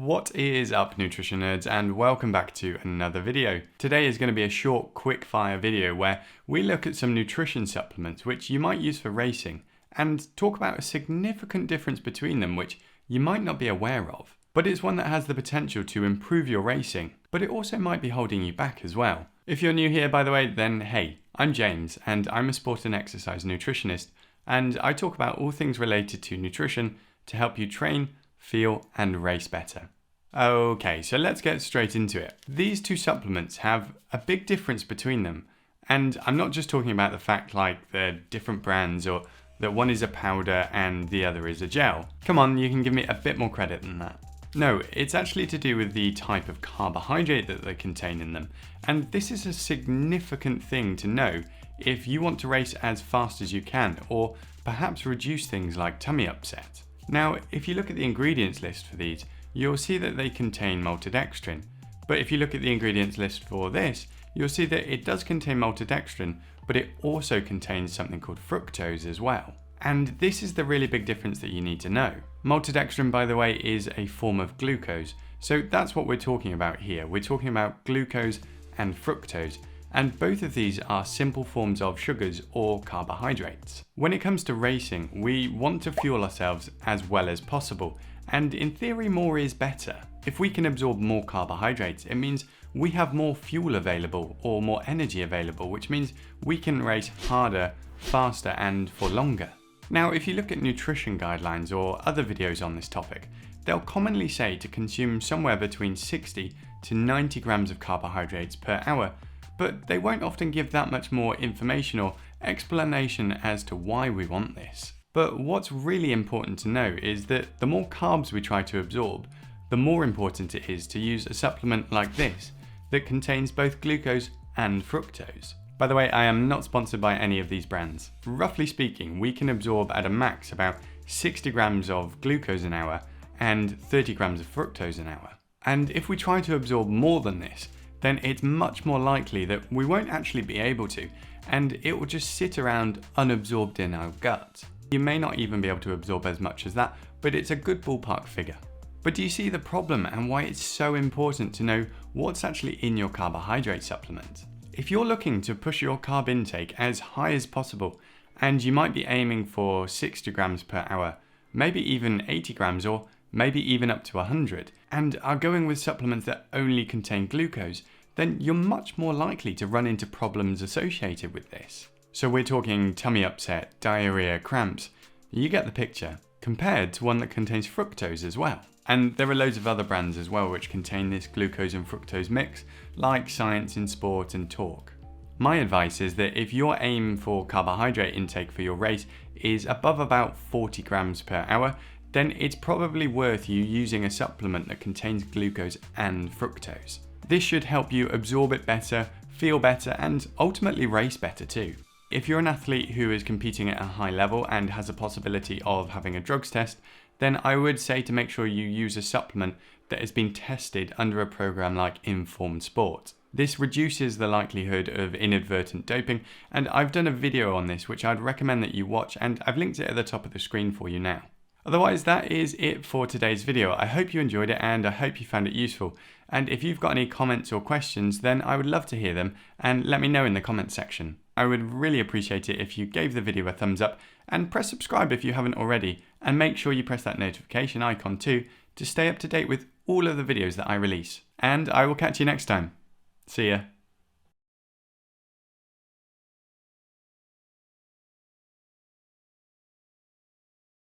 What is up, nutrition nerds, and welcome back to another video. Today is going to be a short quick fire video where we look at some nutrition supplements which you might use for racing and talk about a significant difference between them which you might not be aware of. But it's one that has the potential to improve your racing, but it also might be holding you back as well. If you're new here, by the way, then hey, I'm James and I'm a sport and exercise nutritionist, and I talk about all things related to nutrition to help you train, feel and race better. Okay, so let's get straight into it. These two supplements have a big difference between them, and I'm not just talking about the fact like they're different brands or that one is a powder and the other is a gel. Come on, you can give me a bit more credit than that. No, it's actually to do with the type of carbohydrate that they contain in them, and this is a significant thing to know if you want to race as fast as you can or perhaps reduce things like tummy upset. Now, if you look at the ingredients list for these, you'll see that they contain maltodextrin. But if you look at the ingredients list for this, you'll see that it does contain maltodextrin, but it also contains something called fructose as well. And this is the really big difference that you need to know. Maltodextrin, by the way, is a form of glucose. So that's what we're talking about here. We're talking about glucose and fructose. And both of these are simple forms of sugars or carbohydrates. When it comes to racing, we want to fuel ourselves as well as possible, and in theory more is better. If we can absorb more carbohydrates, it means we have more fuel available or more energy available, which means we can race harder, faster and for longer. Now, if you look at nutrition guidelines or other videos on this topic, they'll commonly say to consume somewhere between 60 to 90 grams of carbohydrates per hour, but they won't often give that much more information or explanation as to why we want this. But what's really important to know is that the more carbs we try to absorb, the more important it is to use a supplement like this that contains both glucose and fructose. By the way, I am not sponsored by any of these brands. Roughly speaking, we can absorb at a max about 60 grams of glucose an hour and 30 grams of fructose an hour. And if we try to absorb more than this, then it's much more likely that we won't actually be able to, and it will just sit around unabsorbed in our gut. You may not even be able to absorb as much as that, but it's a good ballpark figure. But do you see the problem and why it's so important to know what's actually in your carbohydrate supplement? If you're looking to push your carb intake as high as possible, and you might be aiming for 60 grams per hour, maybe even 80 grams or maybe even up to 100, and are going with supplements that only contain glucose, then you're much more likely to run into problems associated with this. So we're talking tummy upset, diarrhea, cramps, you get the picture, compared to one that contains fructose as well. And there are loads of other brands as well which contain this glucose and fructose mix, like Science in Sport and Talk. My advice is that if your aim for carbohydrate intake for your race is above about 40 grams per hour, then it's probably worth you using a supplement that contains glucose and fructose. This should help you absorb it better, feel better, and ultimately race better too. If you're an athlete who is competing at a high level and has a possibility of having a drugs test, then I would say to make sure you use a supplement that has been tested under a program like Informed Sport. This reduces the likelihood of inadvertent doping, and I've done a video on this which I'd recommend that you watch, and I've linked it at the top of the screen for you now. Otherwise, that is it for today's video. I hope you enjoyed it and I hope you found it useful. And if you've got any comments or questions, then I would love to hear them and let me know in the comments section. I would really appreciate it if you gave the video a thumbs up and press subscribe if you haven't already, and make sure you press that notification icon too to stay up to date with all of the videos that I release. And I will catch you next time. See ya.